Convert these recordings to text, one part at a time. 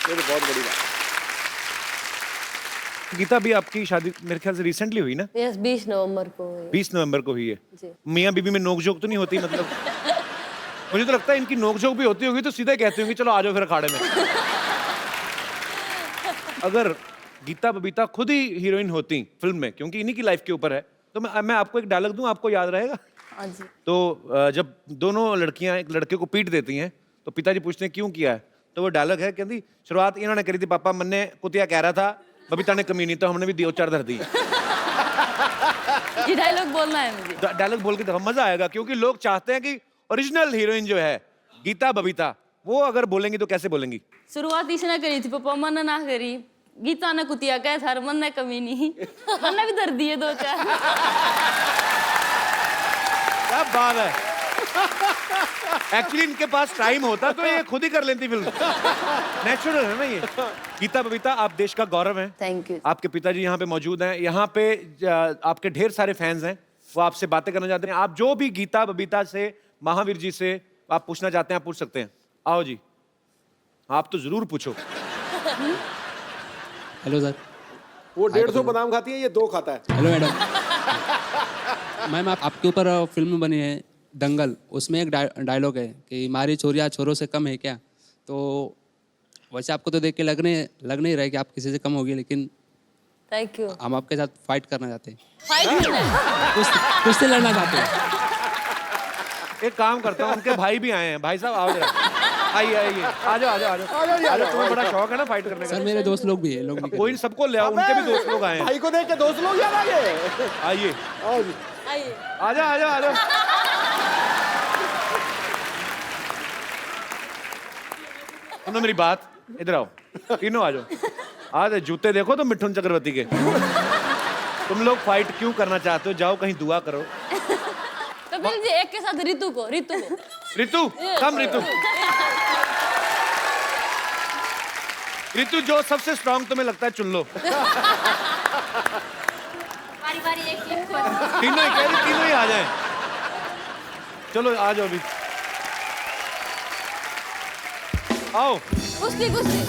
ये तो बहुत बड़ी बात। गीता भी आपकी शादी मेरे ख्याल से रिसेंटली हुई ना? यस 20 नवंबर को हुई। 20 नवंबर को हुई है। जी। मियाँ बीबी में नोकझोंक तो नहीं होती मतलब? मुझे तो लगता है इनकी नोकझोंक भी होती होगी तो सीधे कहती होंगी चलो आ जाओ फिर अखाड़े में। अगर गीता बबीता खुद ही हीरोइन होती फिल्म में, क्योंकि इन्हीं की लाइफ के ऊपर है, तो मैं आपको एक डायलॉग दूं, आपको याद रहेगा? हाँ जी। तो जब दोनों लड़कियां एक लड़के को पीट देती हैं तो पिताजी पूछते हैं क्यों किया है, तो वो डायलॉग है कहती शुरुआत इन्होंने करी थी पापा, मन्ने कुतिया कह रहा था, बबीता ने कमी नहीं तो हमने भी दियो चार धर दी। ये डायलॉग बोलना है मुझे। डायलॉग बोल के देखो मजा आएगा, क्योंकि लोग चाहते हैं कि ओरिजिनल हीरोइन जो है गीता बबीता वो अगर बोलेंगी तो कैसे बोलेंगी? शुरुआत इसने करी थी पापा, मन ना करी। गीता ने कुतिया कह था, मन ने कमी नहीं। मन भी दर्द दिए दो चार। क्या बात है। एक्चुअली इनके पास टाइम होता तो ये खुद ही कर लेती फिल्म। नेचुरल है ना ये। गीता बबीता आप देश का गौरव हैं। Thank you. आपके पिताजी यहाँ पे मौजूद हैं, यहाँ पे आपके ढेर सारे फैंस हैं, वो आपसे बातें करना चाहते हैं। आप जो भी गीता बबीता से, महावीर जी से आप पूछना चाहते हैं आप पूछ सकते हैं। आओ जी, आप तो जरूर पूछो। Hello sir. वो 150 बादाम खाती है, ये 2 खाता है। Hello madam. मैम आपके ऊपर फिल्म बनी है दंगल, उसमें एक डायलॉग है कि मारी चोरियां छोरों से कम है क्या। तो वैसे आपको तो देख के लग नहीं रहा है कि आप किसी से कम होगी, लेकिन थैंक यू। हम आपके साथ फाइट करना चाहते हैं, फाइट करना है। कुछ से लड़ना चाहते हैं। एक काम करता हूँ, उनके भाई भी आए हैं। भाई साहब आओ जरा, आइए आइए, आ जाओ आ जाओ आ जाओ आ जाओ। तुम्हें बड़ा शौक है ना फाइट करने का? सर मेरे दोस्त लोग भी है, लोग भी कोई सबको ले आओ, उनके भी दोस्त लोग आए हैं। भाई को देख के दोस्त लोग याद आ गए। आइए आओ जी। आइए। आ जाओ आ जाओ आ जाओ। सुनो मेरी बात, इधर आओ तीनों, आ जाओ। आज जूते देखो तो मिठुन चक्रवर्ती के। तुम लोग फाइट क्यों करना चाहते हो? जाओ कहीं दुआ करो। तो फिर जी एक के साथ रितु को। रितु कम, रितु जो सबसे स्ट्रांग तुम्हें लगता है चुन लो। बारी बारी एक तीनों ही कह रही, तीनों ही आ जाएं। चलो आ जाओ अभी, आओ। कुश्ती कुश्ती।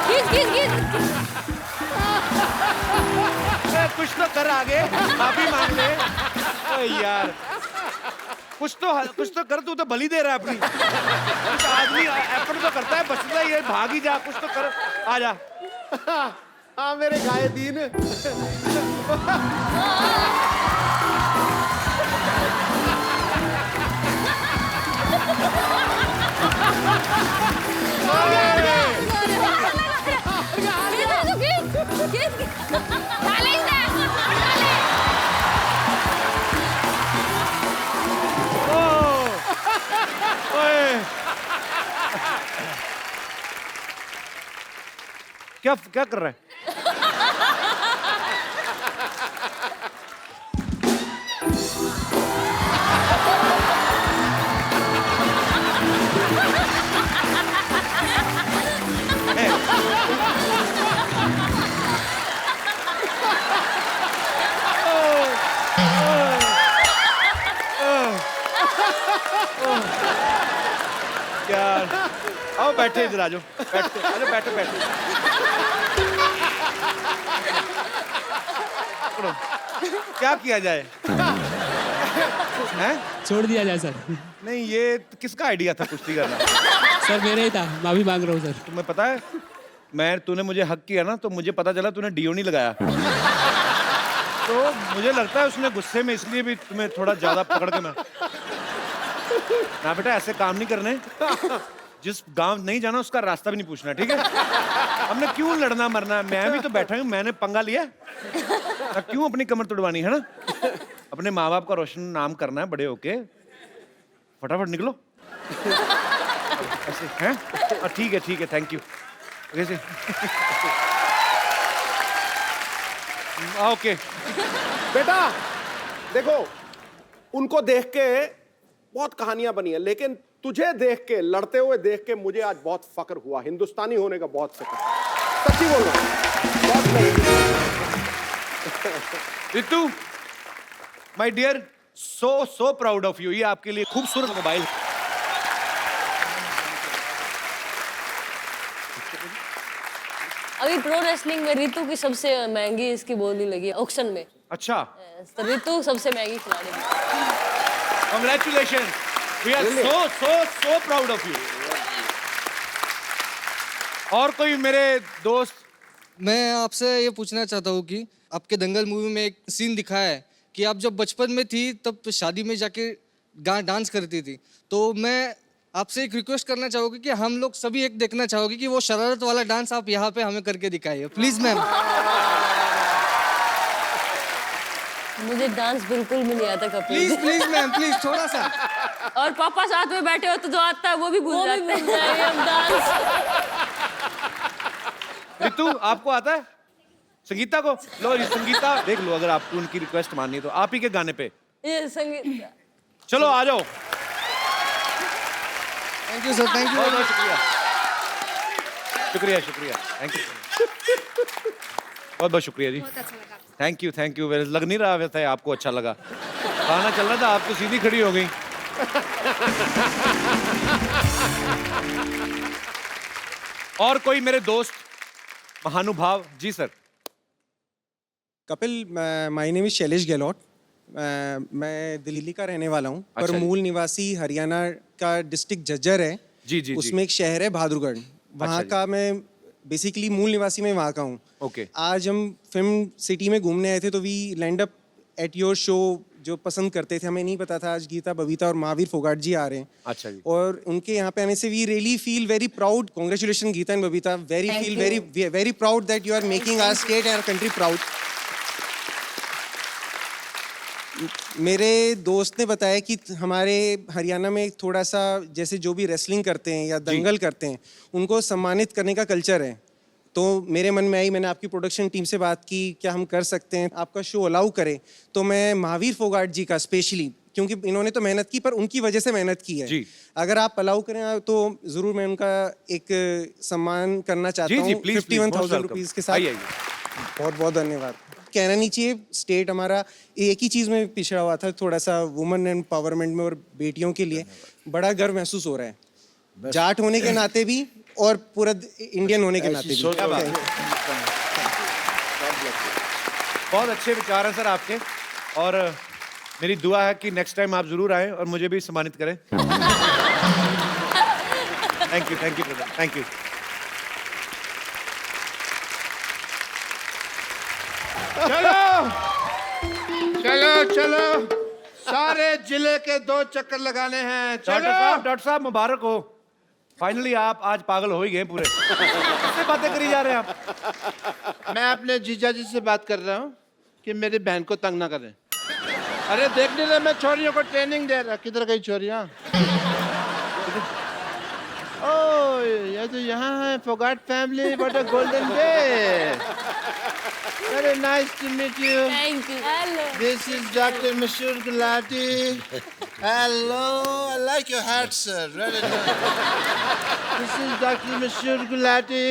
गीत कुछ तो कर आगे, माफी मांग ले। ओ यार कुछ तो कर, तू तो बलि दे रहा है अपनी। कुछ आदमी एफर्ट तो करता है, बचता ही है, भाग ही जा, कुछ तो कर, आ जा। हाँ मेरे गाये दीन। क्या कर रहा है? यार आओ बैठे इधर, आ जाओ बैठो, आ जाओ बैठो बैठो। क्या किया जाए? हैं? छोड़ दिया जाए सर। नहीं ये किसका आइडिया था कुश्ती करना? सर मेरे ही था, माफी मांग रहा हूँ सर। तुम्हें पता है तूने मुझे हक किया ना तो मुझे पता चला तूने डीओ नहीं लगाया। तो मुझे लगता है उसने गुस्से में इसलिए भी तुम्हें थोड़ा ज्यादा पकड़ के ना बेटा ऐसे काम नहीं करने। जिस गांव नहीं जाना उसका रास्ता भी नहीं पूछना, ठीक है? हमने क्यों लड़ना मरना? मैं भी तो बैठा हूँ, मैंने पंगा लिया। क्यों अपनी कमर तुड़वानी है ना? अपने माँ बाप का रोशन नाम करना है बड़े होके। फटाफट निकलो। ऐसे हैं? ठीक है थैंक यू। कैसे? ओके बेटा देखो, उनको देख के बहुत कहानियां बनी है, लेकिन तुझे देख के, लड़ते हुए देख के मुझे आज बहुत फक्र हुआ। हिंदुस्तानी होने का बहुत फक्र, सच्ची बोल रहा हूं, बहुत Ritu my dear, so proud of you. ये आपके लिए खूबसूरत मोबाइल। अभी प्रो रेसलिंग में रितु की सबसे महंगी इसकी बोली लगी ऑक्शन में। अच्छा, तो रितु सबसे महंगी खिलाड़ी थी। Congratulation, we are so proud of you. और कोई मेरे दोस्त? मैं आपसे ये पूछना चाहता हूँ कि आपके दंगल मूवी में एक सीन दिखाया है कि आप जब बचपन में थी तब शादी में जाके डांस करती थी, तो मैं आपसे एक रिक्वेस्ट करना चाहूँगी कि हम लोग सभी एक देखना चाहोगे कि वो शरारत वाला डांस आप यहाँ पे हमें करके दिखाइए प्लीज मैम। मुझे डांस बिल्कुल भी नहीं आता Kapil. Please please ma'am please थोड़ा सा। और पापा साथ में बैठे हो तो जो आता है वो भी भूल जाते हैं। जाएंगे हम डांस। रितु, आपको आता है? संगीता को लो, ये संगीता देख लो, अगर आपको उनकी रिक्वेस्ट माननी है तो आप ही के गाने पे ये संगीत। चलो आ जाओ। Thank you sir, thank you. बहुत बहुत शुक्रिया, शुक्रिया शुक्रिया, थैंक यू, बहुत बहुत शुक्रिया जी। Thank you. लग नहीं रहा वैसे आपको अच्छा लगा, गाना चल रहा था, आप तो सीधी खड़ी हो गई। और कोई मेरे दोस्त महानुभाव? जी sir. Kapil, my name is Shailesh Gahlot. मैं दिल्ली का रहने वाला हूँ, पर अच्छा जी। मूल निवासी हरियाणा का डिस्ट्रिक्ट झज्जर है। जी, जी, उसमें एक शहर है बहादुरगढ़, वहाँ जी। का मैं बेसिकली मूल निवासी मैं वहाँ का हूँ। ओके। आज हम फिल्म सिटी में घूमने आए थे, तो we land up at your show, जो पसंद करते थे। हमें नहीं पता था आज गीता, बबीता और महावीर फोगाट जी आ रहे हैं। अच्छा जी। और उनके यहाँ पे आने से we really feel very proud. Congratulation Geeta and Babita, very proud that you are making our state and our country proud. मेरे दोस्त ने बताया कि हमारे हरियाणा में थोड़ा सा जैसे जो भी रेसलिंग करते हैं या दंगल करते हैं, उनको सम्मानित करने का कल्चर है। तो मेरे मन में आई, मैंने आपकी प्रोडक्शन टीम से बात की, क्या हम कर सकते हैं, आपका शो अलाउ करे। तो मैं महावीर फोगाट जी का स्पेशली, क्योंकि इन्होंने तो मेहनत की पर उनकी वजह से मेहनत की है जी। अगर आप अलाउ करें तो ज़रूर मैं उनका एक सम्मान करना चाहता जी, जी, हूँ please, 51,000 रुपीज़ के साथ। आइए। बहुत बहुत धन्यवाद। कहना नहीं चाहिए, स्टेट हमारा एक ही चीज़ में पिछड़ा हुआ था, थोड़ा सा वुमेन एम्पावरमेंट में, और बेटियों के लिए बड़ा गर्व महसूस हो रहा है, जाट होने के नाते भी और पूरा इंडियन होने के नाते भी। बहुत अच्छे विचार हैं सर आपके, और मेरी दुआ है कि नेक्स्ट टाइम आप जरूर आएं और मुझे भी सम्मानित करें। Thank you brother, thank you. चलो सारे जिले के 2 चक्कर लगाने हैं। डॉक्टर साहब मुबारक हो, फाइनली आप आज पागल हो ही गए पूरे। किससे बातें करी जा रहे हैं आप? मैं अपने जीजा जी से बात कर रहा हूँ कि मेरी बहन को तंग ना करें। अरे देख नहीं रहे, मैं छोरियों को ट्रेनिंग दे रहा। किधर गई छोरियाँ? ओह, ये तो यहाँ है Phogat family. What a golden day. Very nice to meet you. Thank you. Hello. This is Dr. Mashur Gulati. Hello, I like your hat, sir. Really nice. This is Dr. Mashur Gulati.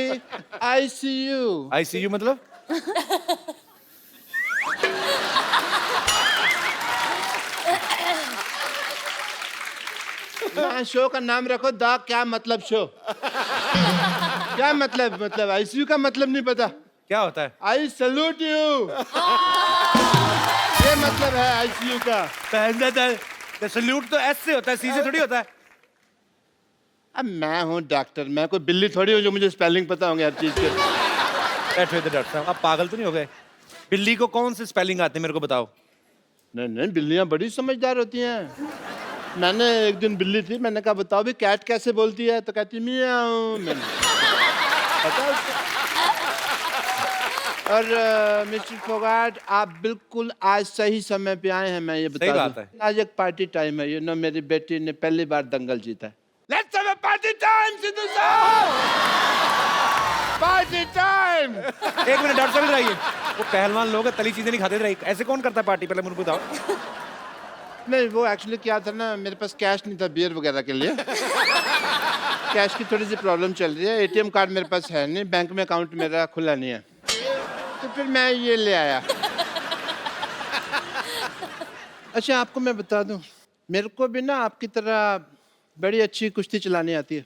ICU. ICU मतलब? यहाँ show का नाम रखो दा क्या मतलब show. क्या मतलब आईसीयू का मतलब नहीं पता। क्या होता है? आई सल्यूट यू, ये मतलब है आईसीयू का। सल्यूट तो एस से होता है, सी से थोड़ी होता है। अब मैं हूँ डॉक्टर, मैं कोई बिल्ली थोड़ी हूँ जो मुझे स्पेलिंग पता होंगे हर चीज के। बैठो इधर डॉक्टर साहब, आप पागल तो नहीं हो गए? बिल्ली को कौन से स्पेलिंग आते हैं मेरे को बताओ। नहीं, बिल्लियाँ बड़ी समझदार होती हैं। मैंने एक दिन बिल्ली थी, मैंने कहा बताओ भी कैट कैसे बोलती है, तो कहती मियाऊ। मैंने पता उसको। और मिस्टर फोगाट, आप बिल्कुल आज सही समय पे आए हैं। मैं ये बता दूं, आज एक पार्टी टाइम है। मेरी बेटी ने पहली बार दंगल जीता है। Let's have a party time Sidhu साहब, पार्टी टाइम। एक मिनट डॉक्टर साहब, रहिए। वो पहलवान लोग तली चीजें नहीं खाते थे, ऐसे कौन करता है पार्टी? पहले मुझे बताओ। नहीं, वो एक्चुअली क्या था ना, मेरे पास कैश नहीं था बियर वगैरह के लिए। कैश की थोड़ी सी प्रॉब्लम चल रही है। एटीएम कार्ड मेरे पास है नहीं, बैंक में अकाउंट मेरा खुला नहीं है, तो फिर मैं ये ले आया। अच्छा, आपको मैं बता दूं, मेरे को भी ना आपकी तरह बड़ी अच्छी कुश्ती चलानी आती है।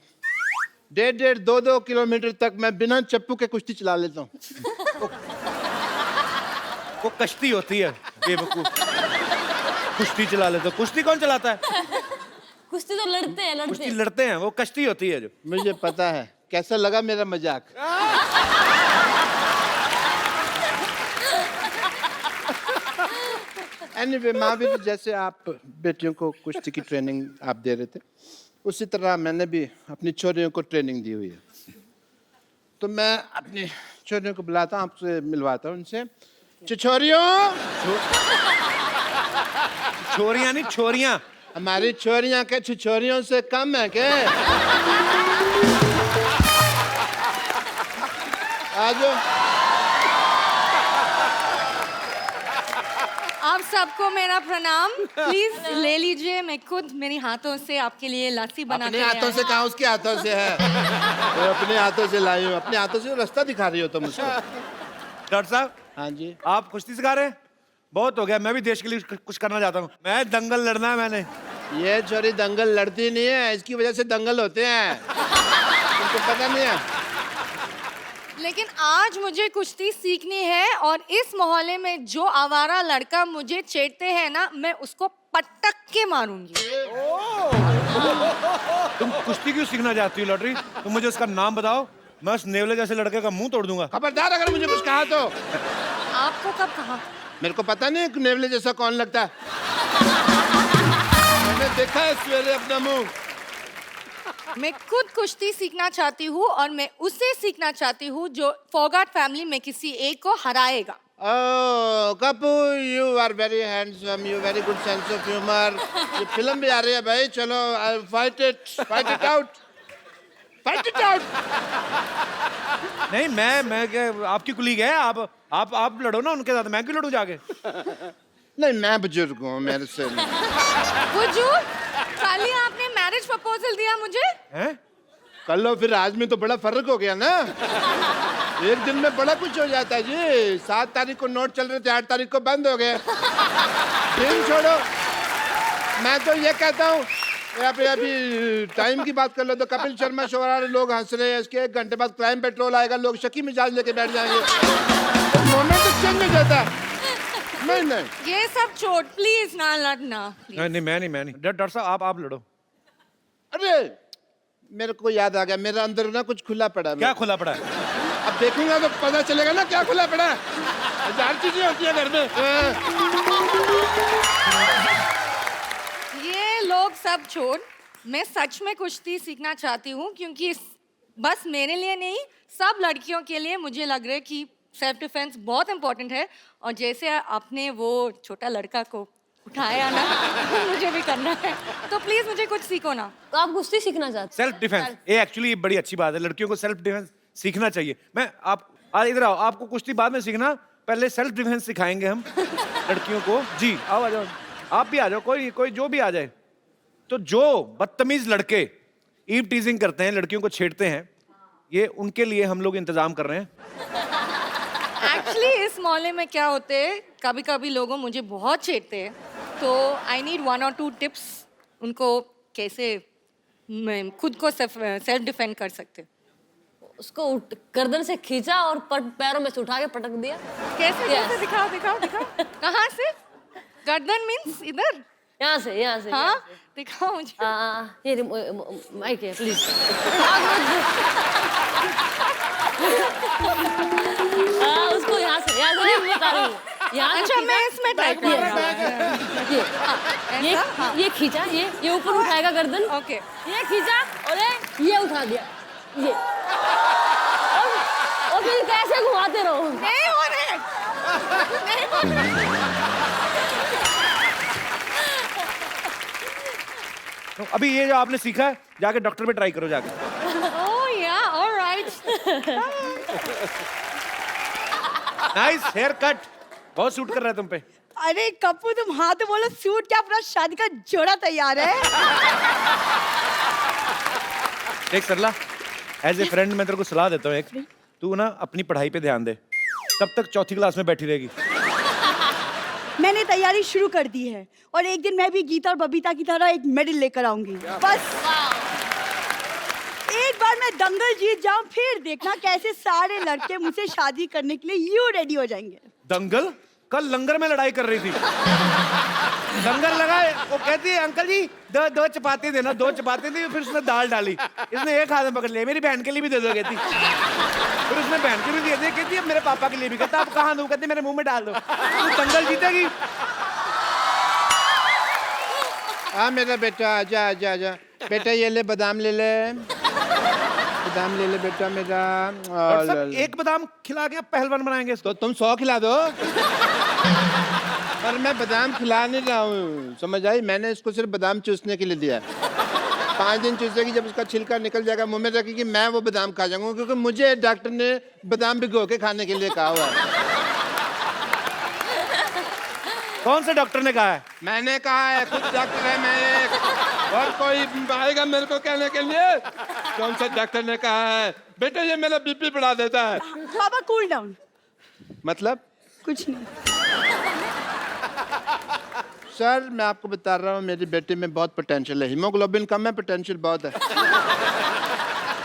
1.5 2 किलोमीटर तक मैं बिना चप्पू के कुश्ती चला लेता हूँ। वो कश्ती होती है बेवकूफ। कुश्ती चला लेते हो। कुश्ती कौन चलाता है? कुश्ती तो लड़ते हैं कुश्ती लड़ते लड़ते हैं, वो कश्ती होती है जो। मुझे पता है। कैसा लगा मेरा मजाक? एनीवे माँ भी जैसे आप बेटियों को कुश्ती की ट्रेनिंग आप दे रहे थे, उसी तरह मैंने भी अपनी छोरियों को ट्रेनिंग दी हुई है। तो मैं अपनी छोरियों को बुलाता हूँ, आपसे मिलवाता हूँ उनसे। छोरियों, छोरियां नहीं, छोरियां। हमारी छोरियां के छिछोरियों से कम है क्या? आजो। आप सबको मेरा प्रणाम। प्लीज ले लीजिए, मैं खुद मेरे हाथों से आपके लिए लस्सी बना अपने हाथों से कहा, उसके हाथों से है। तो अपने हाथों से लाई हूँ, अपने हाथों से रास्ता दिखा रही हो तुम उसको। डॉक्टर साहब, हाँ जी। आप कुश्ती सिखा रहे हैं? बहुत हो गया, मैं भी देश के लिए कुछ करना चाहता हूँ। मैं दंगल लड़ना है मैंने। ये छोरी दंगल लड़ती नहीं है, इसकी वजह से दंगल होते हैं। तुमको पता नहीं है? लेकिन आज मुझे कुश्ती सीखनी है और इस मोहल्ले में जो आवारा लड़का मुझे छेड़ते हैं ना, मैं उसको पटक के मारूंगी। तुम कुश्ती क्यों सीखना चाहती हो लॉटरी? तुम मुझे उसका नाम बताओ, मैं उस नेवले जैसे लड़के का मुंह तोड़ दूंगा। खबरदार अगर मुझे कुछ कहा तो। आपको कब कहा? मेरे को पता नहीं नेवले जैसा कौन लगता है। मैंने देखा है सवेरे अपना मुंह। मैं खुद कुश्ती सीखना चाहती हूँ और मैं उसे सीखना चाहती हूँ जो फोगाट फैमिली में किसी एक को हराएगा। Oh, Kapoor, you are very handsome. You very good sense of humor. ये फिल्म भी आ रही है भाई, चलो fight it out. Fight it out. नहीं, मैं क्या आपकी कुलीग है? आप लड़ो ना उनके साथ, मैं क्यों लड़ूं जाके? नहीं, मैं बुजुर्ग हूँ, मेरे से नहीं। बुजुर्ग? कल ही आपने मैरिज प्रपोजल दिया मुझे। हैं? कल और फिर आज में तो बड़ा फर्क हो गया ना। एक दिन में बड़ा कुछ हो जाता है जी। 7 तारीख को नोट चल रहे थे, 8 तारीख को बंद हो गए। दिन छोड़ो, मैं तो ये कहता हूँ, यहाँ पे अभी टाइम की बात कर लो तो कपिल शर्मा शो आ रहा है, लोग हंस रहे हैं। इसके 1 घंटे बाद क्राइम पेट्रोल आएगा, लोग शकी मिजाज लेके बैठ जाएंगे। मोमेंट चेंज हो जाता है। नहीं, ये सब छोड़, प्लीज ना लड़ना। नहीं, मैं नहीं। डॉक्टर साहब, आप लड़ो। अरे मेरे को याद आ गया, मेरे अंदर ना कुछ खुला पड़ा है। क्या खुला पड़ा है? अब देखूंगा तो पता चलेगा ना क्या खुला पड़ा है। 1000 चीजें होती है घर में। ये लोग सब छोड़, मैं सच में कुश्ती सीखना चाहती हूँ क्योंकि बस मेरे लिए नहीं, सब लड़कियों के लिए मुझे लग रहा है कि सेल्फ डिफेंस बहुत इम्पोर्टेंट है। और जैसे आपने वो छोटा लड़का को उठाया ना, मुझे भी करना है। तो प्लीज मुझे कुछ सीखो ना। तो आप कुश्ती सीखना चाहते हैं? सेल्फ डिफेंस, ये एक्चुअली बड़ी अच्छी बात है। लड़कियों को सेल्फ डिफेंस सीखना चाहिए। इधर आओ, आपको कुश्ती बाद में सीखना, पहले सेल्फ डिफेंस सिखाएंगे हम लड़कियों को। जी आओ, आ जाओ, आप भी आ जाओ, कोई जो भी आ जाए। तो जो बदतमीज लड़के ईव टीजिंग करते हैं, लड़कियों को छेड़ते हैं, ये उनके लिए हम लोग इंतजाम कर रहे हैं। एक्चुअली इस मोहल्ले में क्या होते है, कभी कभी लोगों मुझे बहुत छेड़ते हैं, तो आई नीड 1 or 2 टिप्स उनको कैसे मैं खुद को सेल्फ डिफेंड कर सकते। उसको गर्दन से खींचा और पैरों में से उठा के पटक दिया। कैसे? Yes. कैसे? दिखाओ। कहाँ से? गर्दन मीन्स इधर? यहाँ से। हाँ, दिखाओ मुझे। ये माइक है, प्लीज। उसको यहाँ से नहीं बता रही हूँ। यहाँ अच्छा, मैं इसमें ट्राई करूँगा। ये खींचा, ये ऊपर उठाएगा गर्दन। ओके। ये खींचा और ये उठा दिया, ये। और फिर कैसे घुमाते रहो। नहीं हो रहे। तो अभी ये जो आपने सीखा है, जाके डॉक्टर पे ट्राई करो जाके। ओह या, ऑलराइट। नाइस हेयर कट, बहुत सूट कर रहा है तुम पे। अरे कपूर, तुम हाँ तो बोलो, सूट क्या, अपना शादी का जोड़ा तैयार है। देख सरला, एज ए फ्रेंड मैं तेरे को सलाह देता हूँ एक, तू ना अपनी पढ़ाई पे ध्यान दे, तब तक 4थी क्लास में बैठी रहेगी। मैंने तैयारी शुरू कर दी है और एक दिन मैं भी गीता और बबीता की तरह एक मेडल लेकर आऊंगी। बस एक बार मैं दंगल जीत जाऊं फिर देखना कैसे सारे लड़के मुझसे शादी करने के लिए यूं रेडी हो जाएंगे। दंगल? कल लंगर में लड़ाई कर रही थी। लंगर लगाए, वो कहती है अंकल जी दो चपाती देना, 2 चपाती दी, फिर उसने दाल डाली, इसने एक हाथ में पकड़ लिया, मेरी बहन के लिए भी दे दो कहती, फिर उसने बहन के भी दे दी, कहती है मेरे पापा के लिए भी, कहता आप कहाँ दूं, कहती मेरे मुंह में डाल दो। तू दंगल जीतेगी। हाँ मेरा बेटा, आजा आजा आजा बेटा, ये ले बादाम ले ले, बादाम ले ले बेटा मेरा। और सब एक बादाम खिला के पहलवान बनाएंगे इसको। तो तुम 100 खिला दो। पर मैं बादाम खिला नहीं रहा हूँ, समझ आई? मैंने इसको सिर्फ बादाम चूसने के लिए दिया है। 5 दिन चूसेगी, जब उसका छिलका निकल जाएगा मुंह में रखेगी, मैं वो बादाम खा जाऊंगा, क्योंकि मुझे डॉक्टर ने बादाम भिगो के खाने के लिए कहा हुआ है। कौन से डॉक्टर ने कहा है? मैंने कहा है, खुद डॉक्टर है मैं एक, और कोई आएगा मेरे को कहने के लिए? कौन सा डॉक्टर ने कहा है? बेटा ये मेरा बीपी बढ़ा देता है। पापा कूल डाउन। मतलब? कुछ नहीं। सर मैं आपको बता रहा हूँ, मेरी बेटी में बहुत पोटेंशियल है, हीमोग्लोबिन कम है, पोटेंशियल बहुत है।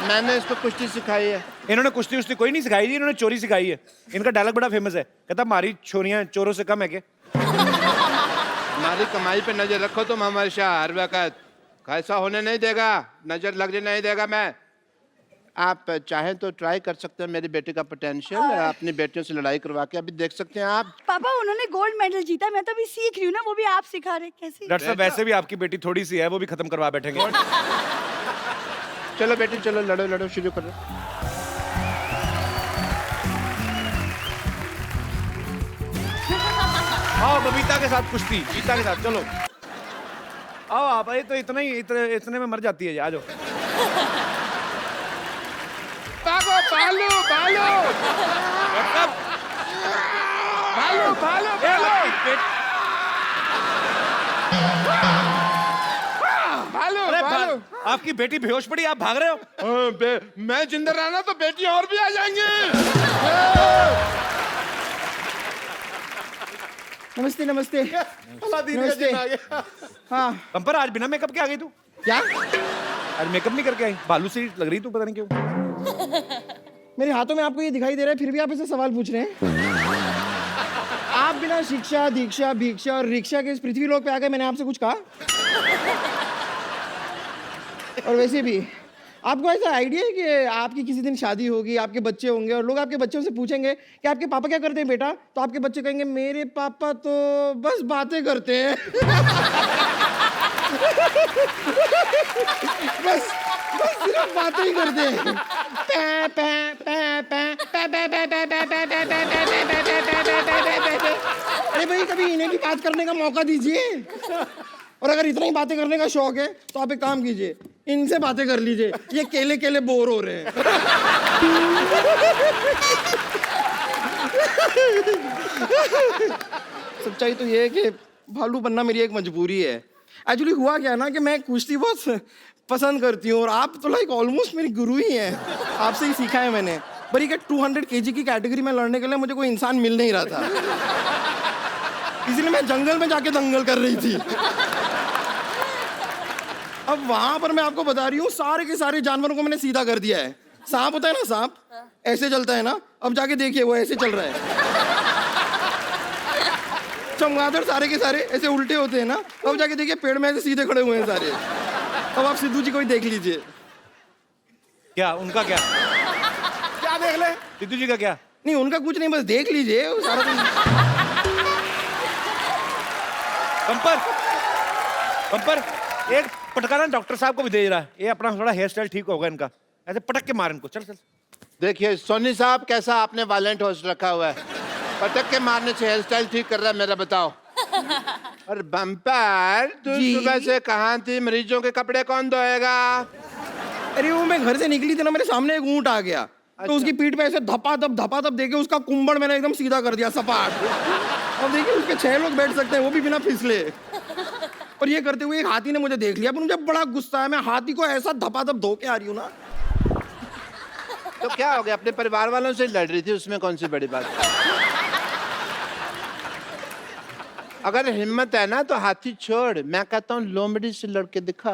मैंने इसको कुश्ती सिखाई है। इन्होंने कुश्ती उश्ती कोई नहीं सिखाई जी, इन्होंने चोरी सिखाई है। इनका डायलॉग बड़ा फेमस है, कहता हमारी छोरियां चोरों से कम है क्या? हमारी कमाई पे नजर रखो तुम हमारे शाह, हर वक्त ऐसा होने नहीं देगा, नजर लगने नहीं देगा मैं। आप चाहें तो ट्राई कर सकते हैं मेरी बेटी का पोटेंशियल, अपनी बेटियों से लड़ाई करवा के अभी देख सकते हैं आप। पापा उन्होंने गोल्ड मेडल जीता, मैं तो अभी सीख रही हूँ ना, वो भी आप सिखा रहे कैसे? डॉक्टर साहब वैसे भी आपकी बेटी थोड़ी सी है, वो भी खत्म करवा बैठेंगे। चलो बेटी चलो, लड़ो लड़ो, शुरू करो। आओ बबीता के साथ कुश्ती, गीता के साथ, चलो आओ आप। ये तो इतने में मर जाती है, आ जाओ। भागो, भालू भालू भालू भालू भालू भालू। आपकी बेटी बेहोश पड़ी, आप भाग रहे हो? मैं जिंदा रहना तो बेटी और भी आ जाएंगी। नमस्ते नमस्ते नमस्ते। हाँ कंपर, आज बिना मेकअप के आ गई तू? क्या? आज मेकअप नहीं करके आई? भालू सी लग रही तू, पता नहीं क्यों। मेरे हाथों में आपको ये दिखाई दे रहा है, फिर भी आप ऐसे सवाल पूछ रहे हैं। आप बिना शिक्षा दीक्षा भिक्षा और रिक्शा के इस पृथ्वी लोक पे आ गए, मैंने आपसे कुछ कहा? और वैसे भी आपको ऐसा आइडिया है कि आपकी किसी दिन शादी होगी, आपके बच्चे होंगे, और लोग आपके बच्चों से पूछेंगे कि आपके पापा क्या करते हैं बेटा, तो आपके बच्चे कहेंगे मेरे पापा तो बस बातें करते हैं। बस सिर्फ बातें ही करते हैं। अरे भाई कभी इन्हें भी बात करने का मौका दीजिए, और अगर इतना ही बातें करने का शौक है तो आप एक काम कीजिए, इनसे बातें कर लीजिए, ये केले केले बोर हो रहे हैं। सच्चाई तो ये है कि भालू बनना मेरी एक मजबूरी है। एक्चुअली हुआ क्या है ना कि मैं कुश्ती बहुत पसंद करती हूँ, और आप तो लाइक ऑलमोस्ट मेरी गुरु ही हैं, आपसे ही सीखा है मैंने। पर ये 200 kg की कैटेगरी में लड़ने के लिए मुझे कोई इंसान मिल नहीं रहा था, इसलिए मैं जंगल में जाके दंगल कर रही थी। अब वहां पर मैं आपको बता रही हूँ, सारे के सारे जानवरों को मैंने सीधा कर दिया है। सांप होता है ना, सांप ऐसे चलता है ना, अब जाके देखिए वो ऐसे चल रहा है। चमगादड़ सारे के सारे ऐसे उल्टे होते हैं ना, अब जाके देखिए पेड़ में ऐसे सीधे खड़े हुए हैं सारे। अब आप सिद्धू जी को ही देख लीजिए। क्या उनका क्या देख ले सिद्धू जी का क्या? नहीं उनका कुछ नहीं, बस देख लीजिए वो सारा दिन। कंपर एक पटकाना डॉक्टर साहब को भी दे रहा है, ये अपना थोड़ा हेयर स्टाइल ठीक होगा इनका, ऐसे पटक के मार इनको। चल चल। देखिए सोनी साहब, कैसा आपने वायलेंट होस्ट रखा हुआ है, पटक के मारने से हेयर स्टाइल ठीक कर रहा है मेरा, बताओ। और बम्पर, तू सुबह से कहाँ थी? मरीजों के कपड़े कौन धोएगा? अरे वो मैं घर से निकली थी ना, मेरे सामने एक ऊंट आ गया, तो उसकी पीठ पे ऐसे धपाधप देके उसका कुंबड़ मैंने एकदम सीधा कर दिया, सपाट। अब देखिए उसके 6 लोग बैठ सकते हैं, वो भी बिना फिसले। और ये करते हुए एक हाथी ने मुझे देख लिया, पर मुझे बड़ा गुस्सा है, मैं हाथी को ऐसा धपाधप धो के आ रही हूँ ना। तो क्या हो गया, अपने परिवार वालों से लड़ रही थी, उसमें कौन सी बड़ी बात? अगर हिम्मत है ना तो हाथी छोड़, मैं कहता हूँ लोमड़ी से लड़के दिखा।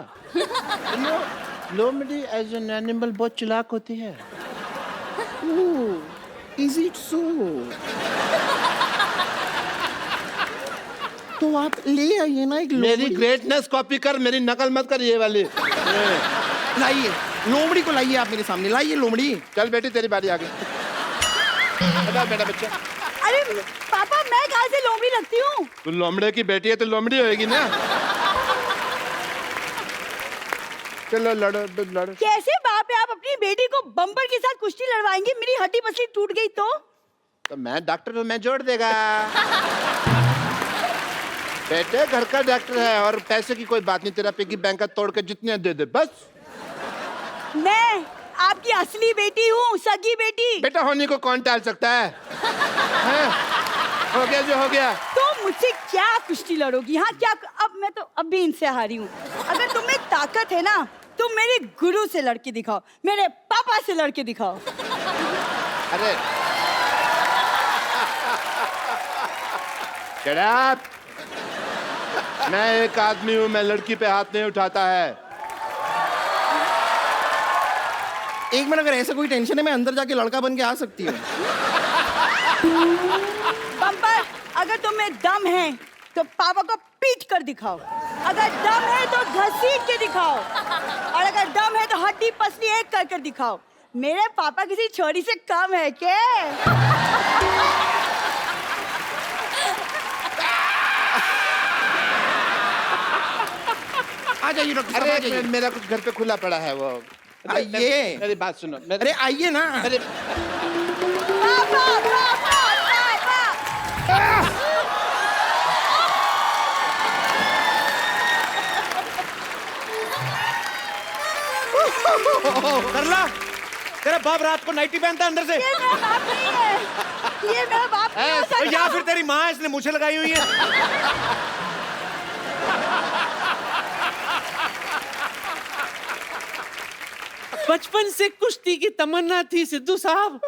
लोमड़ी एज एन एनिमल बहुत चालाक होती है। Is it so? तो आप ले आइए ना एक मेरी लोमड़ी। ग्रेटनेस कॉपी कर, मेरी नकल मत कर ये वाली। लाइए लोमड़ी को, लाइए आप मेरे सामने, लाइए लोमड़ी। चल बेटी तेरी बारी आ गई। बेटा बच्चा। अरे पापा, मैं कहाँ से लोमड़ी लगती हूँ? तू लोमड़े की बेटी है तो लोमड़ी होएगी ना। चलो लड़ो लड़ो। कैसे बाप है, आप अपनी बेटी को बम्पर के साथ कुश्ती लड़वाएंगे? मेरी हड्डी पसली टूट गई तो मैं डॉक्टर हूँ, मैं जोड़ देगा। बेटे घर का डॉक्टर है और पैसे की कोई बात नहीं, तेरा पिगी बैंक का तोड़ के जितने दे दे बस। मैं आपकी असली बेटी हूँ, सगी बेटी। बेटा होने को कौन टाल सकता है? हो गया जो हो गया। तो मुझसे क्या कुश्ती लड़ोगी? हाँ क्या? मैं तो अब भी इनसे हारी हूँ। अगर तुम्हें ताकत है ना, तुम मेरे गुरु से लड़के दिखाओ, मेरे पापा से लड़के दिखाओ। अरे Shut up! मैं एक आदमी हूँ, मैं लड़की पे हाथ नहीं उठाता है। एक मिनट, अगर ऐसा कोई टेंशन है मैं अंदर जाके लड़का बन के आ सकती हूँ। बम्पर, अगर तुम्हें दम है तो पापा को पीट कर दिखाओ, अगर दम है तो घसीट के दिखाओ, और अगर दम है तो हड्डी पसली एक कर कर दिखाओ। मेरे पापा किसी छोरी से कम है क्या? आ जाइए डॉक्टर साहब, आ अरे जाइए। मेरा कुछ घर पे खुला पड़ा है वो। आइए। मेरी बात सुनो। अरे आइए ना। अरे पापा, पापा, पापा। कर ला, तेरा बाप रात को नाइटी पहनता है अंदर से। ये मेरा बाप नहीं है, ये मेरा बाप नहीं हो तो सकता। या फिर तेरी माँ, इसने मुझे लगाई हुई है। बचपन से कुश्ती की तमन्ना थी सिद्धू साहब,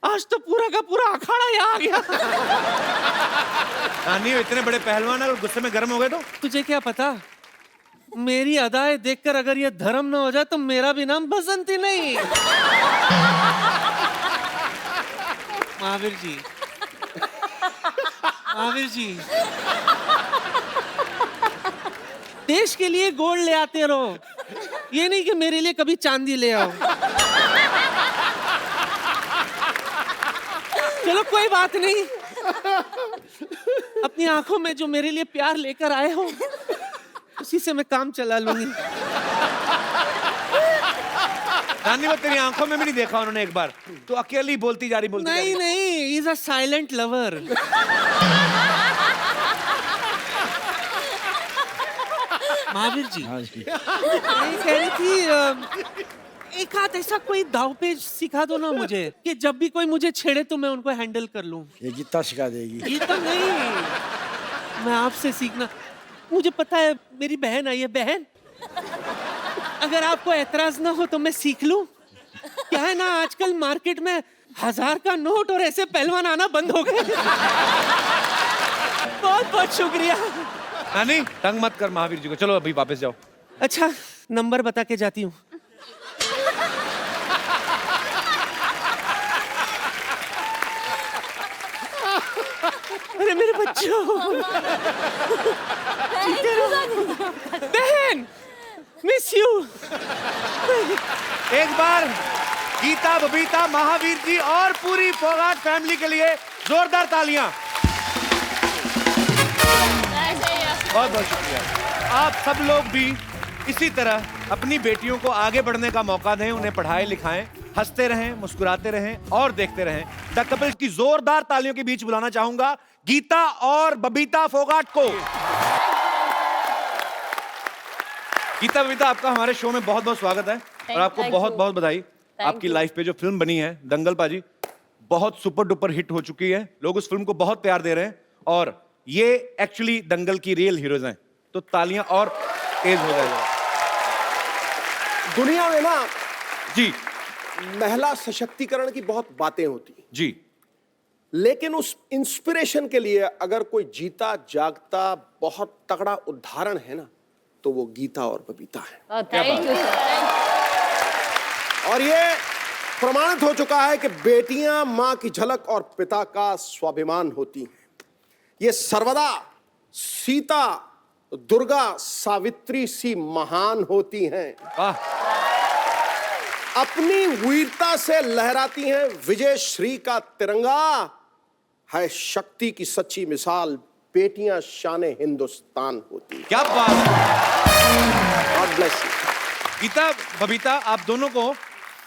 आज तो पूरा का पूरा अखाड़ा ही आ गया। नानी इतने बड़े पहलवान अगर गुस्से में गर्म हो गए तो? तुझे क्या पता, मेरी अदाएं देखकर अगर ये धर्म न हो जाए तो मेरा भी नाम बसंती नहीं। महावीर जी, महावीर जी, देश के लिए गोल्ड ले आते रहो, ये नहीं कि मेरे लिए कभी चांदी ले आओ। चलो कोई बात नहीं, अपनी आंखों में जो मेरे लिए प्यार लेकर आए हो उसी से मैं काम चला लूंगी। नानी वो तेरी आंखों में भी नहीं देखा उन्होंने एक बार, तो अकेली बोलती जा रही नहीं नहीं, is a silent lover. Mahavir ji, मैं कह रही थी एक हाथ ऐसा कोई दाव पेच सिखा दो ना मुझे, कि जब भी कोई मुझे छेड़े तो मैं उनको हैंडल कर लूं। ये गीता सिखा देगी। ये तो नहीं, मैं आपसे सीखना। मुझे पता है मेरी बहन आई है। बहन, अगर आपको एतराज ना हो तो मैं सीख लूं? क्या है ना, आजकल मार्केट में 1000 का नोट और ऐसे पहलवान आना बंद हो गए। बहुत बहुत शुक्रिया। नानी तंग मत कर महावीर जी को, चलो अभी वापस जाओ। अच्छा नंबर बता के जाती हूँ। अरे मेरे बच्चों, बहन, मिस यू। एक बार गीता, बबीता, महावीर जी और पूरी फोगाट फैमिली के लिए जोरदार तालियां। बहुत बहुत शुक्रिया। आप सब लोग भी इसी तरह अपनी बेटियों को आगे बढ़ने का मौका दें, उन्हें पढ़ाएं लिखाएं, हंसते रहें, मुस्कुराते रहें और देखते रहें। द कपिल की जोरदार तालियों के बीच बुलाना चाहूंगा गीता और बबीता फोगाट को। गीता, बबीता, आपका हमारे शो में बहुत बहुत स्वागत है और आपको बहुत बहुत बधाई। आपकी लाइफ पे जो फिल्म बनी है दंगल पाजी, बहुत सुपर डुपर हिट हो चुकी है। लोग उस फिल्म को बहुत प्यार दे रहे हैं और ये एक्चुअली दंगल की रियल हीरोज हैं, तो तालियां और तेज हो जाएगा। दुनिया में ना जी महिला सशक्तिकरण की बहुत बातें होती हैं जी, लेकिन उस इंस्पिरेशन के लिए अगर कोई जीता जागता बहुत तगड़ा उदाहरण है ना, तो वो गीता और बबीता है। Thank you sir. और ये प्रमाणित हो चुका है कि बेटियां मां की झलक और पिता का स्वाभिमान होती हैं। ये सर्वदा सीता, दुर्गा, सावित्री सी महान होती हैं। अपनी वीरता से लहराती हैं विजय श्री का तिरंगा। है शक्ति की सच्ची मिसाल बेटियां शान हिंदुस्तान होती हैं। क्या बात है। God bless you. Geeta Babita आप दोनों को,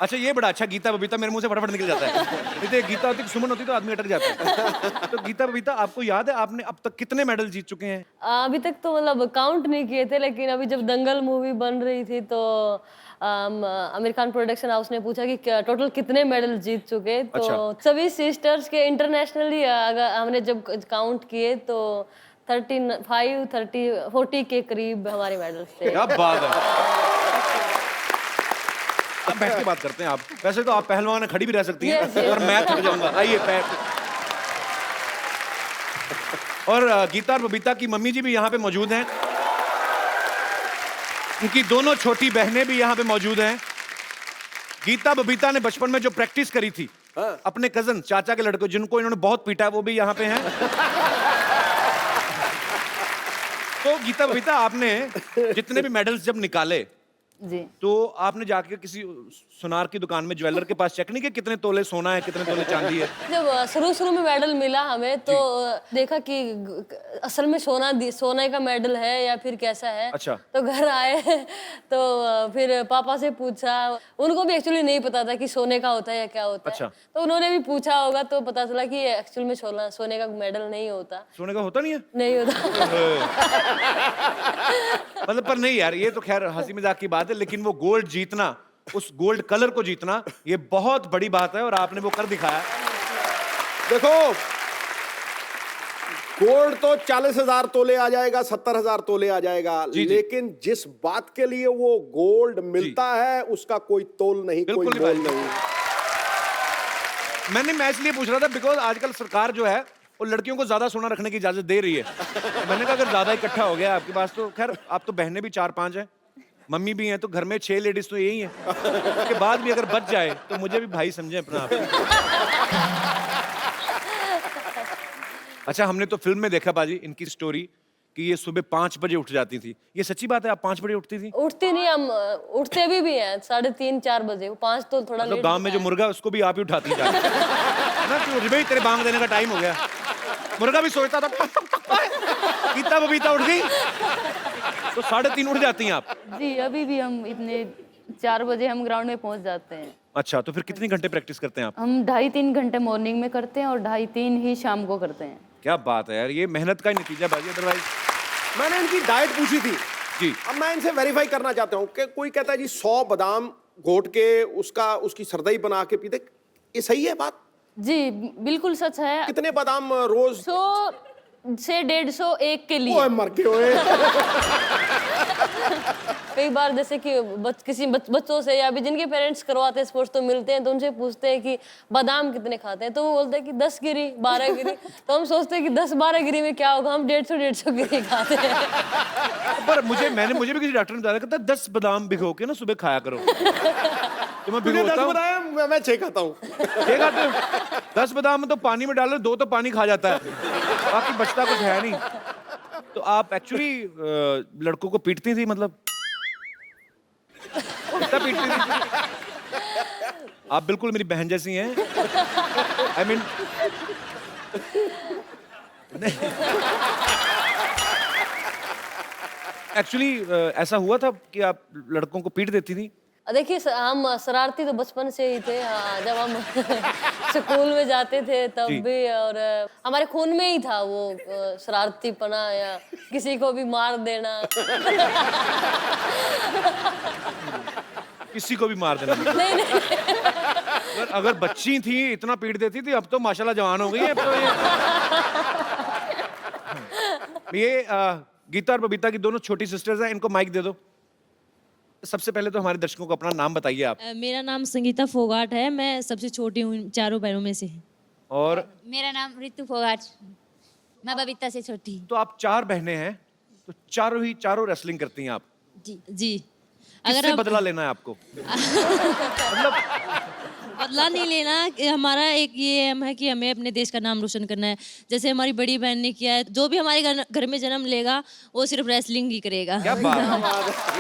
अच्छा ये बड़ा अच्छा, गीता बबीता मेरे मुंह से फटाफट निकल जाता है। नहीं तो गीता होती, सुमन होती तो आदमी अटक जाता है। तो गीता बबीता आपको याद है आपने अब तक कितने मेडल जीत चुके हैं? अभी तक तो मतलब काउंट नहीं किए थे, लेकिन अभी जब दंगल मूवी बन रही थी तो आमिर खान प्रोडक्शन हाउस ने पूछा कि टोटल कितने मेडल जीत चुके। तो अच्छा। सभी सिस्टर्स के इंटरनेशनली अगर हमने जब काउंट किए तो 35, 30, 40 के करीब हमारे मेडल्स थे। क्या बात है। अब बैठ के बात करते हैं आप। वैसे तो आप पहलवान है, खड़ी भी रह सकती हैं। Yes, yes. और मैं थक जाऊंगा। आइए पैर। और गीता और बबीता की मम्मी जी भी यहाँ पे मौजूद हैं। उनकी दोनों छोटी बहनें भी यहाँ पे मौजूद हैं। गीता बबीता ने बचपन में जो प्रैक्टिस करी थी अपने कजन चाचा के लड़के जिनको इन्होंने बहुत पीटा, वो भी यहाँ पे हैं। तो गीता बबीता आपने जितने भी मेडल्स जब निकाले जी, तो आपने जाके किसी सुनार की दुकान में ज्वेलर के पास चेक नहीं किया कितने तोले सोना है, कितने तोले चांदी है? जब शुरू में मेडल मिला हमें तो देखा कि असल में सोने का मेडल है या फिर कैसा है। अच्छा। तो घर आए तो फिर पापा से पूछा, उनको भी एक्चुअली नहीं पता था कि सोने का होता है या क्या होता अच्छा। है। तो उन्होंने भी पूछा होगा तो पता चला कि एक्चुअल में सोने का मेडल नहीं होता। सोने का होता नहीं है? नहीं होता। मतलब पर नहीं यार, ये तो खैर हंसी मजाक की बात है, लेकिन वो गोल्ड जीतना, उस गोल्ड कलर को जीतना, ये बहुत बड़ी बात है और आपने वो कर दिखाया। देखो गोल्ड तो 40,000 तोले आ जाएगा, 70,000 तोले आ जाएगा, लेकिन जिस बात के लिए वो गोल्ड मिलता है उसका कोई तोल नहीं, कोई मोल नहीं। मैं इसलिए पूछ रहा था बिकॉज आजकल सरकार जो है वो लड़कियों को ज्यादा सोना रखने की इजाजत दे रही है। मैंने कहा अगर ज्यादा इकट्ठा हो गया आपके पास तो खैर, आप तो बहनें भी 4-5 हैं, मम्मी भी हैं, तो घर में 6 लेडीज तो यही हैं। उसके बाद भी अगर बच जाए तो मुझे भी भाई समझे अपना आप। अच्छा, हमने तो फिल्म में देखा बाजी इनकी स्टोरी कि ये सुबह 5 बजे उठ जाती थी। ये सच्ची बात है, आप 5 बजे उठती थी? उठती नहीं, हम उठते अभी भी हैं 3:30-4 बजे। 5 तो थोड़ा लेट। गांव में जो मुर्गा उसको भी आप ही उठाती है ना, कि भाई तेरे बांग देने का टाइम हो गया। मुर्गा भी सोचता था। गीता बबीता उठ गई तो 3:30 उठ जाती हैं आप? जी, अभी भी हम इतने 4 बजे हम ग्राउंड में पहुंच जाते हैं। अच्छा, तो फिर कितनी घंटे प्रैक्टिस करते हैं आप? हम 2.5-3 घंटे मॉर्निंग में करते हैं और 2.5-3 ही शाम को करते हैं। क्या बात है यार, ये मेहनत का ही नतीजा बाजी। अदरवाइज मैंने इनकी डाइट पूछी थी जी। अब मैं इनसे वेरीफाई करना चाहता हूँ कि कोई कहता है जी 100 बादाम घोट के उसकी सरदई बना के पीते, ये सही है बात? जी बिल्कुल सच है। कितने बादाम रोज? 100 से 150 एक के लिए। ओए मर के ओए। कई बार जैसे कि किसी बच्चों से या भी जिनके पेरेंट्स करवाते हैं स्पोर्ट्स तो मिलते हैं, तो उनसे पूछते हैं कि बादाम कितने खाते हैं, तो वो बोलते हैं कि 10 गिरी 12 गिरी। तो हम सोचते हैं कि 10-12 गिरी में क्या होगा, हम 150 गिरी खाते हैं। पर मुझे भी किसी डॉक्टर ने बताया कहता 10 बादाम भिगो के ना सुबह खाया करो। तो मैं भिगोता हूं, मैं 6 खाता हूँ। 6 खाते हो? 10 बादाम में तो पानी में डालो, 2 तो पानी खा जाता है, बाकी बचता कुछ है नहीं। तो आप एक्चुअली लड़कों को पीटती थी, मतलब कितना पीटती थी? आप बिल्कुल मेरी बहन जैसी हैं। आई मीन एक्चुअली ऐसा हुआ था कि आप लड़कों को पीट देती थी? देखिए हम शरारती तो बचपन से ही थे। हाँ, जब हम स्कूल में जाते थे तब भी, और हमारे खून में ही था वो शरारतीपना या किसी को भी मार देना। किसी को भी मार देना? नहीं। अगर बच्ची थी इतना पीट देती थी, अब तो माशाल्लाह जवान हो गई है। अब तो ये गीता और बबीता की दोनों छोटी सिस्टर्स हैं, इनको माइक दे दो। सबसे पहले तो हमारे दर्शकों को अपना नाम बताइए आप। मेरा नाम संगीता फोगाट है, मैं सबसे छोटी हूँ चारों बहनों में से। और मेरा नाम रितु फोगाट, मैं बबीता से छोटी। तो आप 4 बहनें हैं तो चारों रेसलिंग करती हैं आप। जी किससे बदला लेना है आपको? बदला नहीं लेना कि हमारा एक ये एम है कि हमें अपने देश का नाम रोशन करना है। जैसे हमारी बड़ी बहन ने किया है, जो भी हमारे घर में जन्म लेगा वो सिर्फ रेसलिंग ही करेगा। क्या बात है,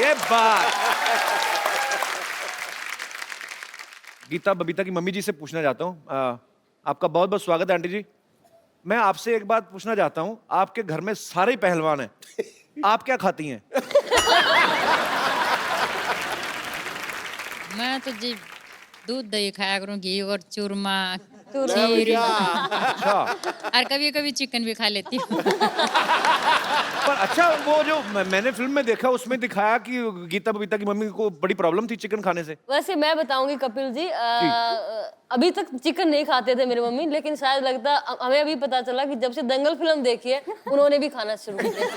ये बात। गीता बबीता की मम्मी जी से पूछना चाहता हूँ, आपका बहुत बहुत स्वागत है आंटी जी। मैं आपसे एक बात पूछना चाहता हूँ, आपके घर में सारे ही पहलवान हैं, आप क्या खाती हैं? मैं तो जी दूध दही खाया करूँ, घी और चूरमा, खीर। अच्छा, और कभी कभी चिकन भी खा लेती हूँ। पर अच्छा वो जो मैंने फिल्म में देखा उसमें दिखाया कि गीता बबीता की मम्मी को बड़ी प्रॉब्लम थी चिकन खाने से। वैसे मैं बताऊंगी कपिल जी, अभी तक चिकन नहीं खाते थे मेरी मम्मी, लेकिन शायद लगता हमें अभी पता चला कि जब से दंगल फिल्म देखी है उन्होंने भी खाना शुरू कर दिया।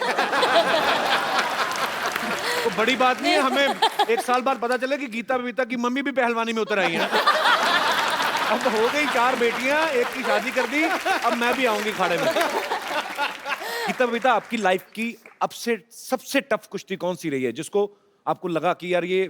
तो बड़ी बात नहीं है, हमें एक साल बाद पता चले कि गीता बबीता की मम्मी भी पहलवानी में उतर आई है। अब हो गई 4 बेटियां, एक की शादी कर दी, अब मैं भी आऊंगी खाने में। गीता बबीता, आपकी लाइफ की अब से सबसे टफ कुश्ती कौन सी रही है जिसको आपको लगा कि यार ये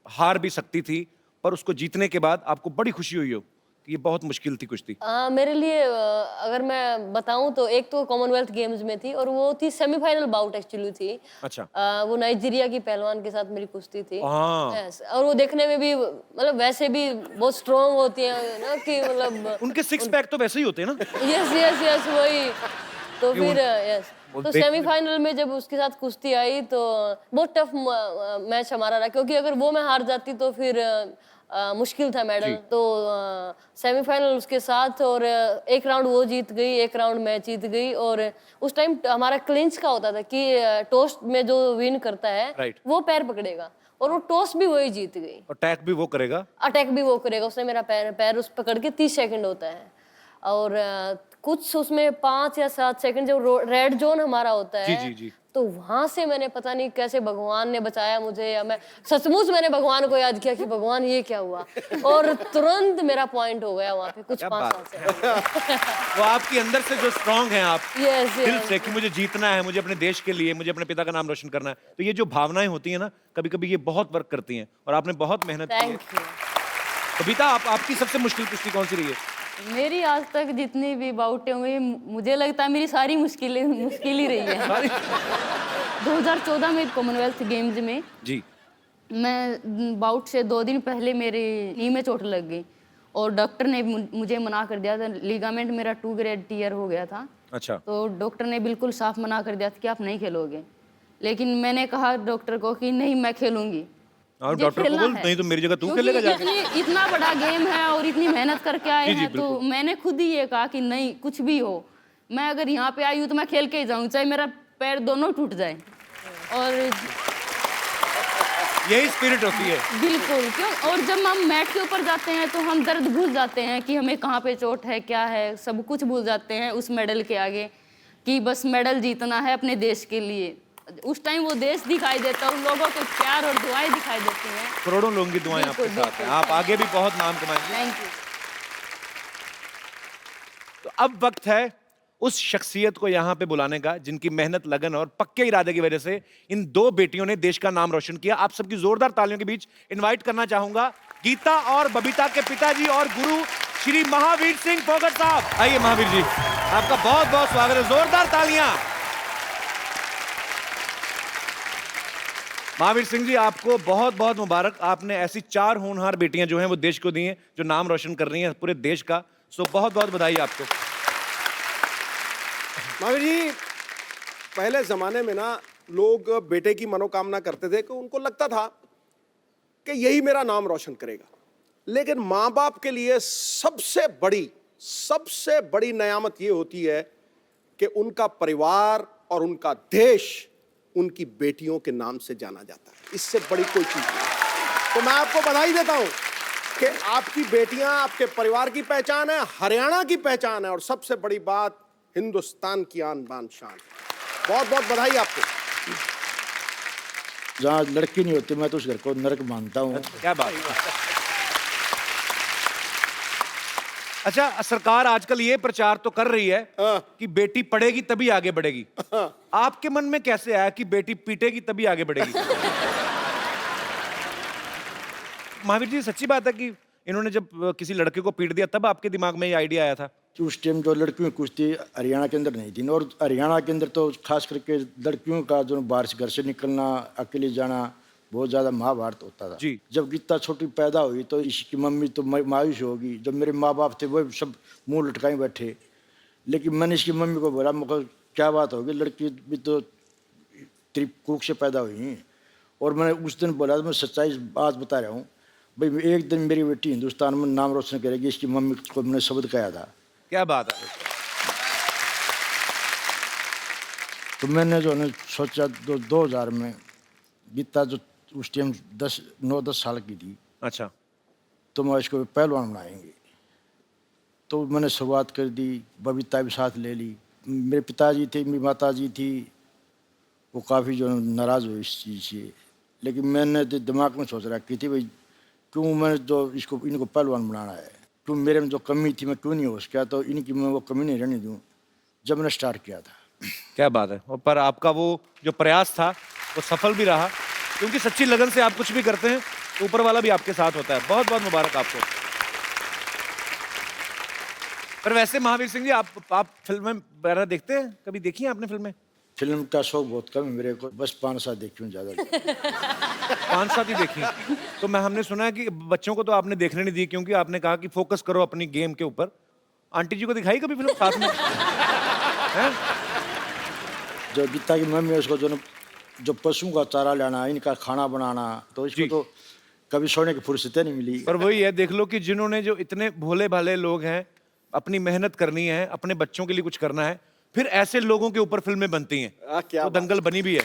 हार भी सकती थी, पर उसको जीतने के बाद आपको बड़ी खुशी हुई हो कि ये बहुत मुश्किल थी कुश्ती? मेरे लिए अगर मैं बताऊं तो एक तो कॉमनवेल्थ गेम्स में थी और वो थी सेमीफाइनल बाउट एक्चुअली थी। अच्छा। वो नाइजीरिया की पहलवान के साथ मेरी कुश्ती थी। हाँ। Yes, और वो देखने में भी मतलब वैसे भी बहुत स्ट्रॉन्ग होती है ना, कि मतलब उनके 6 पैक तो वैसे ही होते हैं ना। यस यस यस वही। तो फिर यस, वो तो देख- सेमीफाइनल में जब उसके साथ कुश्ती आई तो बहुत टफ मैच हमारा रहा, क्योंकि अगर वो मैं हार जाती तो फिर मुश्किल था मेडल। तो सेमीफाइनल उसके साथ, और एक राउंड वो जीत गई, एक राउंड मैं जीत गई। और उस टाइम हमारा क्लिंच का होता था कि टॉस में जो विन करता है Right. वो पैर पकड़ेगा, और वो टॉस भी वही जीत गई, अटैक भी वो करेगा। अटैक भी वो करेगा। उसने मेरा पैर उस पकड़ के 30 सेकंड होता है, और कुछ उसमें 5 या 7 सेकंड जो रेड जोन हमारा होता है। जी, जी, जी। तो वहां से मैंने पता नहीं कैसे भगवान ने बचाया मुझे, या मैं सचमुच मैंने भगवान को याद किया कि भगवान ये क्या हुआ, और तुरंत मेरा पॉइंट हो गया वहां पे कुछ 5-7 सेकंड। वो आपके अंदर से जो स्ट्रांग हैं आप, Yes, दिल yes. से कि मुझे जीतना है, मुझे अपने देश के लिए, मुझे अपने पिता का नाम रोशन करना है, तो ये जो भावनाएं होती हैं ना, कभी कभी ये बहुत वर्क करती हैं, और आपने बहुत मेहनत की है। Thank you. कविता, आपकी सबसे मुश्किल कुश्ती कौन सी रही है? मेरी आज तक जितनी भी बाउटें हुई, मुझे लगता है मेरी सारी मुश्किल ही रही है। 2014 में कॉमनवेल्थ गेम्स में जी। मैं बाउट से 2 दिन पहले मेरे नी में चोट लग गई, और डॉक्टर ने मुझे मना कर दिया था। लिगामेंट मेरा 2 ग्रेड टीयर हो गया था। अच्छा। तो डॉक्टर ने बिल्कुल साफ मना कर दिया था कि आप नहीं खेलोगे, लेकिन मैंने कहा डॉक्टर को कि नहीं, मैं खेलूंगी। और मुझे डॉक्टर को खेलना बोल, है। नहीं तो मेरी जगह तू क्योंकि खेलेगा जाके। इतना बड़ा गेम है और इतनी मेहनत करके आए जी, जी, हैं, तो बिल्कुल। मैंने खुद ही ये कहा कि नहीं, कुछ भी हो, मैं अगर यहाँ पे आई हूँ तो मैं खेल के ही जाऊँ, चाहे मेरा पैर दोनों टूट जाए। और यही स्पिरिट होती है। बिल्कुल, क्यों, और जब हम मैट के ऊपर जाते हैं तो हम दर्द भूल जाते हैं कि हमें कहाँ पे चोट है, क्या है, सब कुछ भूल जाते हैं उस मेडल के आगे, कि बस मेडल जीतना है अपने देश के लिए। उस टाइम वो देश दिखाई देता है, उन लोगों के प्यार और दुआएं दिखाई देती हैं। करोड़ों लोगों की दुआएं आपके बिल्कुल, साथ हैं, बिल्कुल। आप आगे भी बहुत नाम कमाएंगे। Thank you. तो अब वक्त है उस शख्सियत को यहाँ पे बुलाने का जिनकी मेहनत, लगन और पक्के इरादे की वजह से इन 2 बेटियों ने देश का नाम रोशन किया। आप सबकी जोरदार तालियों के बीच इनवाइट करना चाहूंगा गीता और बबीता के पिताजी और गुरु श्री महावीर सिंह फोगट साहब। आइए महावीर जी, आपका बहुत बहुत स्वागत है, जोरदार तालियां। महावीर सिंह जी, आपको बहुत बहुत मुबारक। आपने ऐसी 4 होनहार बेटियां जो हैं वो देश को दी हैं, जो नाम रोशन कर रही हैं पूरे देश का। सो बहुत बहुत बधाई आपको। महावीर जी, पहले जमाने में ना लोग बेटे की मनोकामना करते थे कि उनको लगता था कि यही मेरा नाम रोशन करेगा, लेकिन माँ बाप के लिए सबसे बड़ी नेयामत ये होती है कि उनका परिवार और उनका देश उनकी बेटियों के नाम से जाना जाता है। इससे बड़ी कोई चीज नहीं। तो मैं आपको बधाई देता हूं कि आपकी बेटियां आपके परिवार की पहचान है, हरियाणा की पहचान है, और सबसे बड़ी बात, हिंदुस्तान की आन बान शान। बहुत बहुत बधाई आपको। जहाँ लड़की नहीं होती मैं तो उस घर को नरक मानता हूँ। क्या बात है। अच्छा, सरकार आजकल ये प्रचार तो कर रही है कि बेटी पढ़ेगी तभी आगे बढ़ेगी। आपके मन में कैसे आया कि बेटी पीटेगी तभी आगे बढ़ेगी? महावीर जी, सच्ची बात है कि इन्होंने जब किसी लड़के को पीट दिया तब आपके दिमाग में ये आइडिया आया था? कि उस टाइम जो लड़कियों की कुश्ती हरियाणा के अंदर नहीं थी, और हरियाणा के अंदर तो खास करके लड़कियों का जो बाहर से घर से निकलना, अकेले जाना बहुत ज़्यादा महाभारत होता था जी। जब गीता छोटी पैदा हुई तो इसकी मम्मी तो मायूस होगी, जब मेरे माँ बाप थे वो सब मुंह लटकाए बैठे। लेकिन मैंने इसकी मम्मी को बोला, मुझे क्या बात होगी, लड़की भी तो त्रिकूक से पैदा हुई हैं। और मैंने उस दिन बोला, मैं सच्चाई बात बता रहा हूँ भाई, एक दिन मेरी बेटी हिंदुस्तान में नाम रोशन करेगी, इसकी मम्मी को मैंने शब्द कहा था। क्या बात है। तो मैंने जो है सोचा 2000 में गीता जो उस टाइम 9-10 साल की थी, अच्छा, तो मैं इसको पहलवान बनाएंगे। तो मैंने शुरुआत कर दी, बबीता भी साथ ले ली। मेरे पिताजी थे, मेरी माताजी थी, वो काफ़ी जो नाराज़ हुए इस चीज़ से। लेकिन मैंने तो दिमाग में सोच रखी थी भाई, क्यों मैं जो इनको पहलवान बनाना है, क्यों मेरे में जो कमी थी मैं क्यों नहीं हो सका, तो इनकी मैं वो कमी नहीं रहने दूँ, जब मैंने स्टार्ट किया था। क्या बात है। और पर आपका वो जो प्रयास था वो सफल भी रहा, क्योंकि सच्ची लगन से आप कुछ भी करते हैं तो ऊपर वाला भी आपके साथ होता है। बहुत बहुत मुबारक आपको। पर वैसे महावीर सिंह जी, आप फिल्में वगैरह देखते हैं? कभी देखी हैं आपने फिल्में? फिल्म का शौक बहुत कम है मेरे को, बस 5-7 देखी हूँ ज़्यादा। 5-7 ही देखी। तो हमने सुना है कि बच्चों को तो आपने देखने नहीं दी, क्योंकि आपने कहा कि फोकस करो अपनी गेम के ऊपर। आंटी जी को दिखाई कभी फिल्म साथ में? हैं? जो गीता की मम्मी है उसको जो पशुओं का चारा लाना, इनका खाना बनाना, तो इसको तो कभी सोने की फुर्सत नहीं मिली। पर वही है, देख लो कि जिन्होंने जो इतने भोले भाले लोग हैं, अपनी मेहनत करनी है, अपने बच्चों के लिए कुछ करना है, फिर ऐसे लोगों के ऊपर फिल्में बनती हैं। क्या तो दंगल बनी भी है।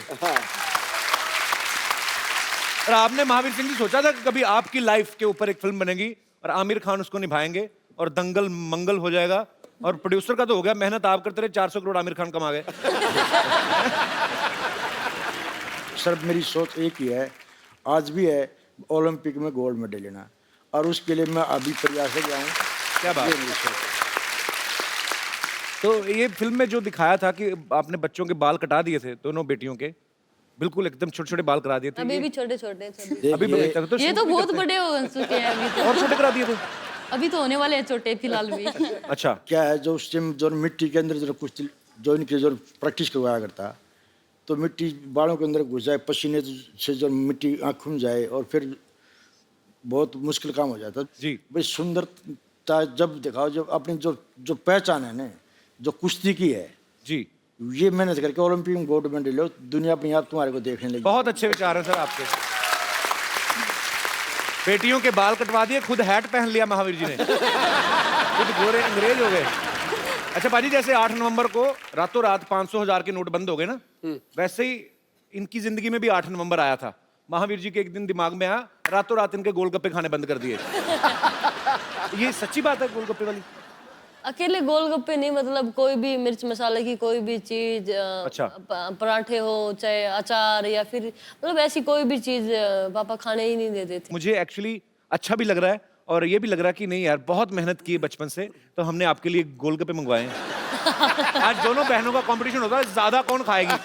और आपने महावीर सिंह जी सोचा था कि कभी आपकी लाइफ के ऊपर एक फिल्म बनेगी और आमिर खान उसको निभाएंगे और दंगल मंगल हो जाएगा? और प्रोड्यूसर का तो हो गया, मेहनत आप करते रहे, 400 करोड़ आमिर खान कमा गए। सर मेरी सोच एक ही है, आज भी है, ओलंपिक में गोल्ड मेडल लेना, और उसके लिए मैं अभी प्रयास कर रहा हूँ। क्या बात है। तो ये फिल्म में जो दिखाया था कि आपने बच्चों के बाल कटा दिए थे, दोनों बेटियों के बिल्कुल एकदम छोटे छोटे बाल करा दिए थे। अभी भी छोटे छोटे अभी भी ये तो बहुत बड़े हो चुके हैं अभी तो। और छोटे करा दिए थे? अभी तो होने वाले हैं छोटे फिलहाल भी। अच्छा, क्या है जो उस टाइम जो मिट्टी के अंदर जो कुछ जो इनकी जो प्रैक्टिस करवाया करता, तो मिट्टी बालों के अंदर घुस जाए, पसीने से जो मिट्टी आँखों में जाए, और फिर बहुत मुश्किल काम हो जाता जी। भाई सुंदरता जब दिखाओ, जब अपनी जो पहचान है ना, जो कुश्ती की है जी, ये मेहनत करके ओलंपिक में गोल्ड मेडल लो, दुनिया अपने आप तुम्हारे को देखने लगी। बहुत अच्छे विचार हैं सर आपके। बेटियों के बाल कटवा दिए, खुद हैट पहन लिया महावीर जी ने, खुद गोरे अंग्रेज हो गए। अच्छा पाजी, जैसे 8 नवंबर को रातों रात 500,000 के नोट बंद हो गए ना, वैसे ही इनकी जिंदगी में भी 8 नवंबर आया था। महावीर जी के एक दिन दिमाग में आया, रातों रात इनके गोलगप्पे खाने बंद कर दिए। ये सच्ची बात है गोलगप्पे वाली? अकेले गोलगप्पे नहीं, मतलब कोई भी मिर्च मसाले की कोई भी चीज, अच्छा। पराठे हो चाहे अचार, या फिर मतलब ऐसी कोई भी चीज पापा खाने ही नहीं देते थे। मुझे एक्चुअली अच्छा भी लग रहा है और ये भी लग रहा है कि नहीं यार, बहुत मेहनत की है बचपन से, तो हमने आपके लिए गोलगप्पे मंगवाए हैं। आज दोनों बहनों का कंपटीशन होता है, ज्यादा कौन खाएगी।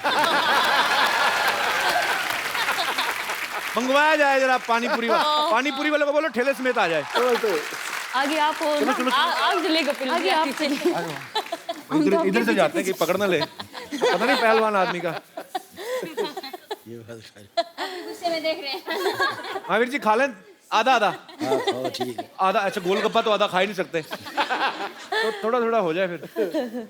मंगवाया जाए जरा पानीपुरी वाले को बोलो ठेले समेत आ जाए। आगे आप हो ना, आप जले गप्पे आगे आप इधर से जाते हैं कि पकड़ ना ले, पता नहीं पहलवान आदमी का। गुस्से में देख रहे हैं। महावीर जी खा लें आधा आधा। ठीक है। आधा, अच्छा गोलगप्पा तो आधा खा ही नहीं सकते, तो थोड़ा थोड़ा हो जाए फिर।